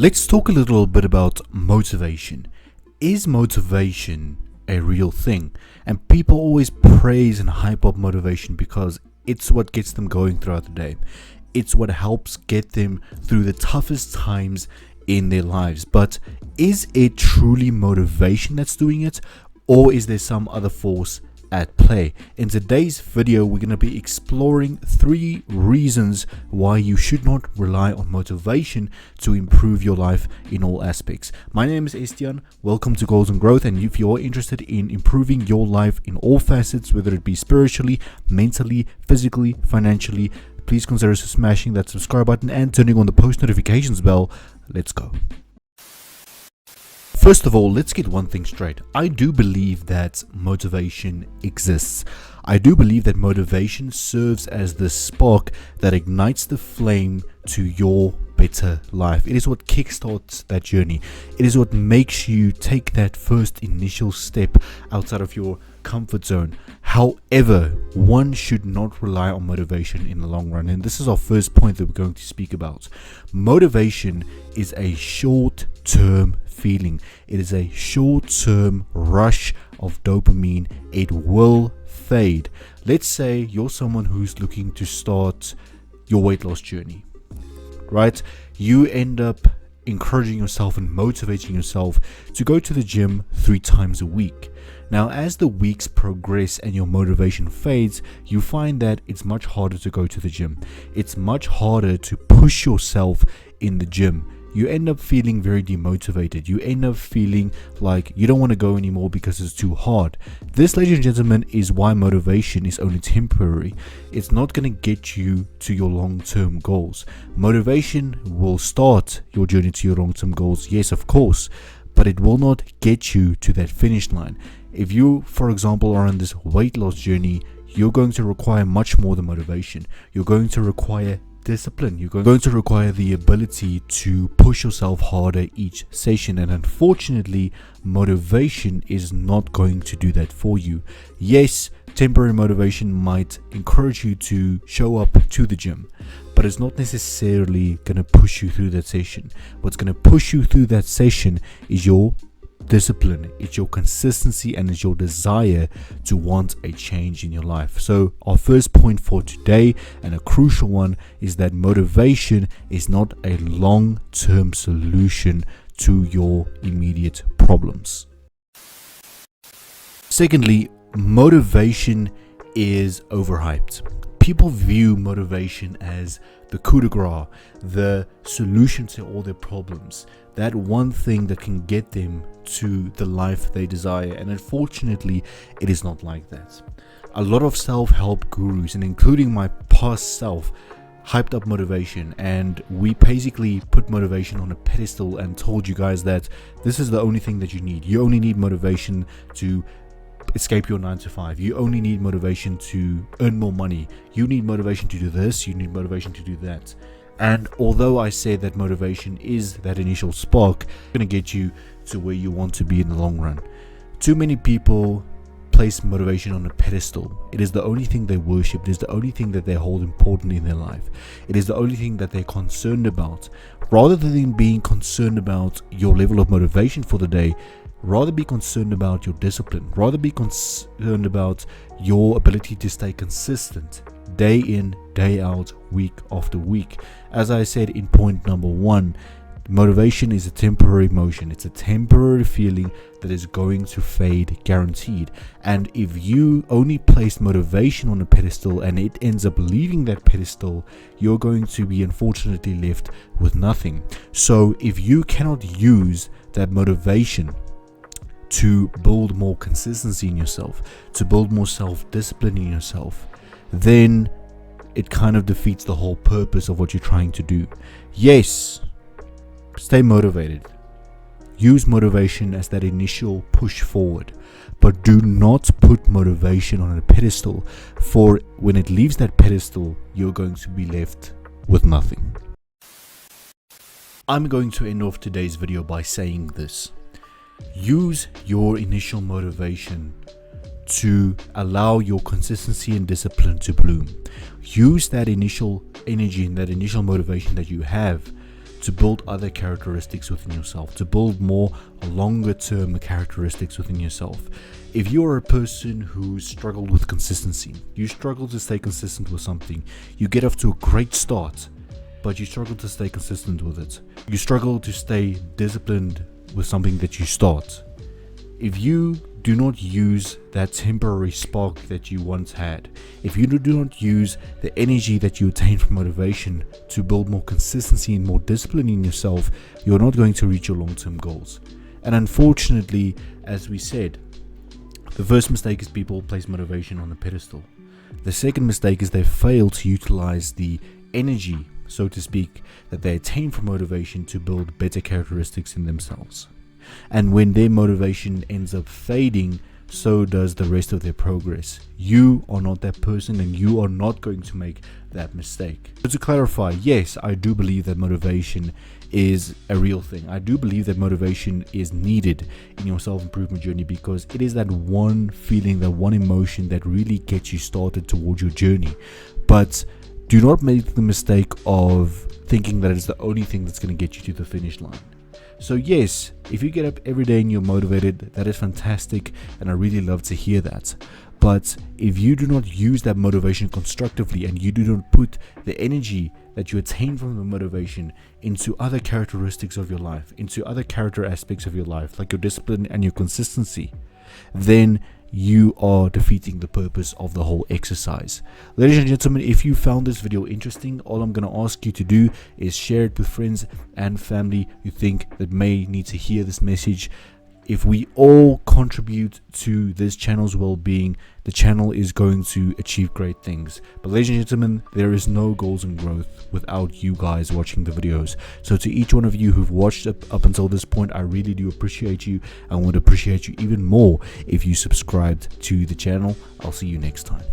Let's talk a little bit about motivation. Is motivation a real thing? And people always praise and hype up motivation because it's what gets them going throughout the day. It's what helps get them through the toughest times in their lives. But is it truly motivation that's doing it, or is there some other force at play? In today's video, we're going to be exploring 3 reasons why you should not rely on motivation to improve your life in all aspects. My name is Estian. Welcome to Goals and Growth. And if you're interested in improving your life in all facets, whether it be spiritually, mentally, physically, financially, please consider smashing that subscribe button and turning on the post notifications bell. Let's go. First of all, let's get one thing straight. I do believe that motivation exists. I do believe that motivation serves as the spark that ignites the flame to your better life. It is what kickstarts that journey. It is what makes you take that first initial step outside of your comfort zone. However, one should not rely on motivation in the long run. And this is our first point that we're going to speak about. Motivation is a short-term feeling. It is a short-term rush of dopamine. It will fade. Let's say you're someone who's looking to start your weight loss journey, right? You end up encouraging yourself and motivating yourself to go to the gym 3 times a week. Now, as the weeks progress and your motivation fades, you find that it's much harder to go to the gym. It's much harder to push yourself in the gym. You end up feeling very demotivated. You end up feeling like you don't want to go anymore because it's too hard. This, ladies and gentlemen, is why motivation is only temporary. It's not going to get you to your long-term goals. Motivation will start your journey to your long-term goals, yes, of course, but it will not get you to that finish line. If you, for example, are on this weight loss journey, you're going to require much more than motivation. You're going to require discipline. You're going to require the ability to push yourself harder each session, and unfortunately, motivation is not going to do that for you. Yes, temporary motivation might encourage you to show up to the gym, but it's not necessarily going to push you through that session. What's going to push you through that session is your discipline, it's your consistency, and it's your desire to want a change in your life. So our first point for today, and a crucial one, is that motivation is not a long-term solution to your immediate problems. Secondly, motivation is overhyped. People view motivation as the coup de grace, the solution to all their problems, that one thing that can get them to the life they desire. And unfortunately, it is not like that. A lot of self-help gurus, and including my past self, hyped up motivation, and we basically put motivation on a pedestal and told you guys that this is the only thing that you need. You only need motivation to escape your 9 to 5. You only need motivation to earn more money. You need motivation to do this. You need motivation to do that. And although I say that motivation is that initial spark, it's going to get you to where you want to be in the long run. Too many people place motivation on a pedestal. It is the only thing they worship. It is the only thing that they hold important in their life. It is the only thing that they're concerned about. Rather than being concerned about your level of motivation for the day, rather be concerned about your discipline. Rather be concerned about your ability to stay consistent day in, day out, week after week. As I said in point number 1, motivation is a temporary motion. It's a temporary feeling that is going to fade, guaranteed. And if you only place motivation on a pedestal and it ends up leaving that pedestal, you're going to be unfortunately left with nothing. So if you cannot use that motivation to build more consistency in yourself, to build more self-discipline in yourself, then it kind of defeats the whole purpose of what you're trying to do. Yes, stay motivated. Use motivation as that initial push forward, but do not put motivation on a pedestal, for when it leaves that pedestal, you're going to be left with nothing. I'm going to end off today's video by saying this. Use your initial motivation to allow your consistency and discipline to bloom. Use that initial energy and that initial motivation that you have to build other characteristics within yourself, to build more longer term characteristics within yourself. If you're a person who struggled with consistency, you struggle to stay consistent with something, you get off to a great start, but you struggle to stay consistent with it. You struggle to stay disciplined with something that you start. If you do not use that temporary spark that you once had, if you do not use the energy that you attain from motivation to build more consistency and more discipline in yourself, you're not going to reach your long-term goals. And unfortunately, as we said, the first mistake is people place motivation on a pedestal. The second mistake is they fail to utilize the energy, so to speak, that they attain from motivation to build better characteristics in themselves. And when their motivation ends up fading, so does the rest of their progress. You are not that person, and you are not going to make that mistake. So to clarify, yes, I do believe that motivation is a real thing. I do believe that motivation is needed in your self-improvement journey, because it is that one feeling, that one emotion that really gets you started towards your journey. But do not make the mistake of thinking that it's the only thing that's going to get you to the finish line. So yes, if you get up every day and you're motivated, that is fantastic, and I really love to hear that. But if you do not use that motivation constructively, and you do not put the energy that you attain from the motivation into other characteristics of your life, into other character aspects of your life, like your discipline and your consistency, then you are defeating the purpose of the whole exercise. Ladies and gentlemen, if you found this video interesting, all I'm going to ask you to do is share it with friends and family you think that may need to hear this message. If we all contribute to this channel's well-being, the channel is going to achieve great things. But ladies and gentlemen, there is no goals and growth without you guys watching the videos. So to each one of you who've watched up until this point, I really do appreciate you. I would appreciate you even more if you subscribed to the channel. I'll see you next time.